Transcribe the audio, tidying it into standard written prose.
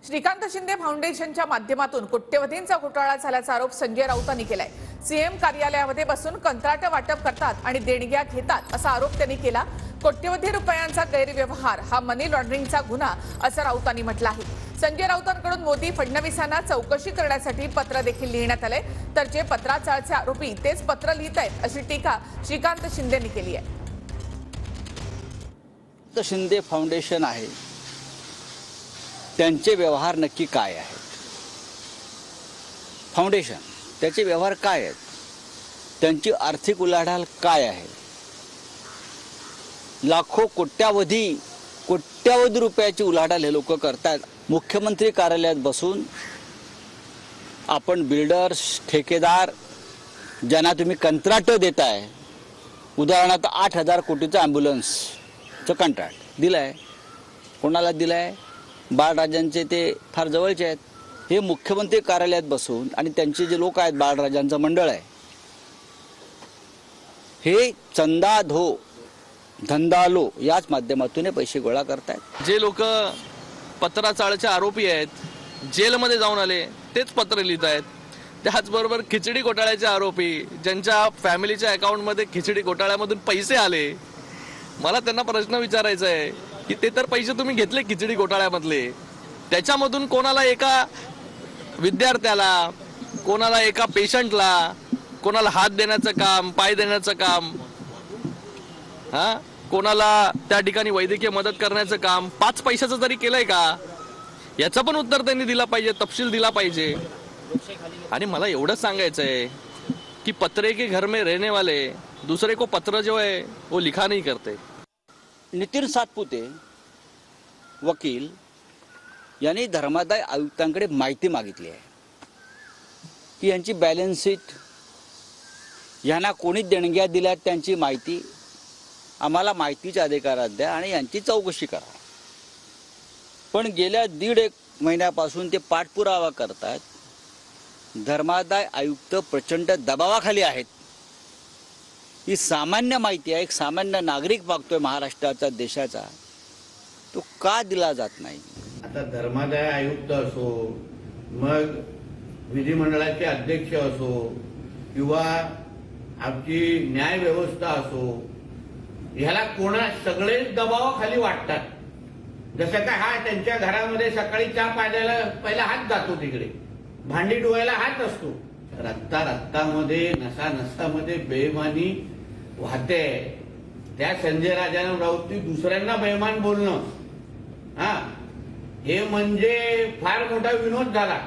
श्रीकांत शिंदे फाउंडेशनच्या माध्यमातून कोट्यवधींचा घोटाळा झाल्याचा आरोप संजय राऊतांनी केलाय। सीएम कार्यालयामध्ये बसून कंत्राट वाटप करतात आणि देणग्या घेतात असा आरोप त्यांनी केला। कोट्यवधी रुपयांचा गैरव्यवहार हा मनी लॉन्ड्रिंगचा गुन्हा असं राऊतांनी म्हटलं आहे। संजय राऊतांकडून मोदी फडणवीसांना चौकशी करण्यासाठी पत्र देखील लिहिण्यात आले, तर जे पत्राचाळचे आरोपी तेच पत्र लिहित आहेत अशी टीका श्रीकांत शिंदेंनी केली आहे। शिंदे फाउंडेशन आहे, त्यांचे व्यवहार नक्की काय आहेत? फाउंडेशन त्याचे व्यवहार काय आहेत? त्यांची आर्थिक उलाढाल काय आहे? लाखो कोट्यावधी रुपयाची उलाढाल हे लोक करतात। मुख्यमंत्री कार्यालयात बसून आपण बिल्डर्स, ठेकेदार ज्यांना तुम्ही कंत्राट देताय, उदाहरणार्थ 8,000 कोटीचं ॲम्ब्युलन्सचं कंत्राट दिलंय, कोणाला दिलंय? बाळराजांचे ते फार जवळचे आहेत। हे मुख्यमंत्री कार्यालयात बसून आणि त्यांचे जे लोक आहेत, बाळराजांचं मंडळ आहे, हे चंदा धो धंदा लो याच माध्यमातून पैसे गोळा करतायत। जे लोक पत्राचाळचे आरोपी आहेत, जेलमध्ये जाऊन आले, तेच पत्र लिहित आहेत। त्याचबरोबर खिचडी घोटाळ्याचे आरोपी, ज्यांच्या फॅमिलीच्या अकाउंटमध्ये खिचडी घोटाळ्यामधून पैसे आले, मला त्यांना प्रश्न विचारायचा आहे की ते तर पैसे तुम्ही घेतले खिचडी घोटाळ्यामधले, त्याच्यामधून कोणाला एका विद्यार्थ्याला, कोणाला एका पेशंटला, कोणाला हात देण्याचं काम, पाय देण्याचं काम, कोणाला त्या ठिकाणी वैद्यकीय मदत करण्याचं काम 5 पैशाचं तरी केलंय का? याचं पण उत्तर त्यांनी दिला पाहिजे, तपशील दिला पाहिजे। आणि मला एवढंच सांगायचं आहे कि पत्रे के घर में रहने वाले दूसरे को पत्र जो है वो लिखा नहीं करते। नितीन सातपुते वकील यांनी धर्मादाय आयुक्तांकडे माहिती मागितली आहे की यांची बॅलन्स शीट, यांना कोणी देणग्या दिल्यात त्यांची माहिती आम्हाला माहितीच्या अधिकारात द्या आणि यांची चौकशी करा। पण गेल्या 1.5 महिन्यापासून ते पाठपुरावा करतात। धर्मादाय आयुक्त प्रचंड दबावाखाली आहेत। ही सामान्य माहिती आहे, एक सामान्य नागरिक मागतोय महाराष्ट्राचा, देशाचा, तो का दिला जात नाही? आता धर्मादाय आयुक्त असो, मग विधिमंडळाचे अध्यक्ष असो, किंवा आमची न्याय व्यवस्था असो, ह्याला कोणा सगळेच दबावाखाली वाटतात। जसं काय हा त्यांच्या घरामध्ये सकाळी चहा प्यायला पहिला हात जातो, तिकडे भांडी धुवायला हात असतो। रक्तामध्ये, नसामध्ये बेईमानी वाहते। त्या संजय राऊतांनी दुसऱ्यांना बेईमान बोलणं, हे म्हणजे फार मोठा विनोद झाला।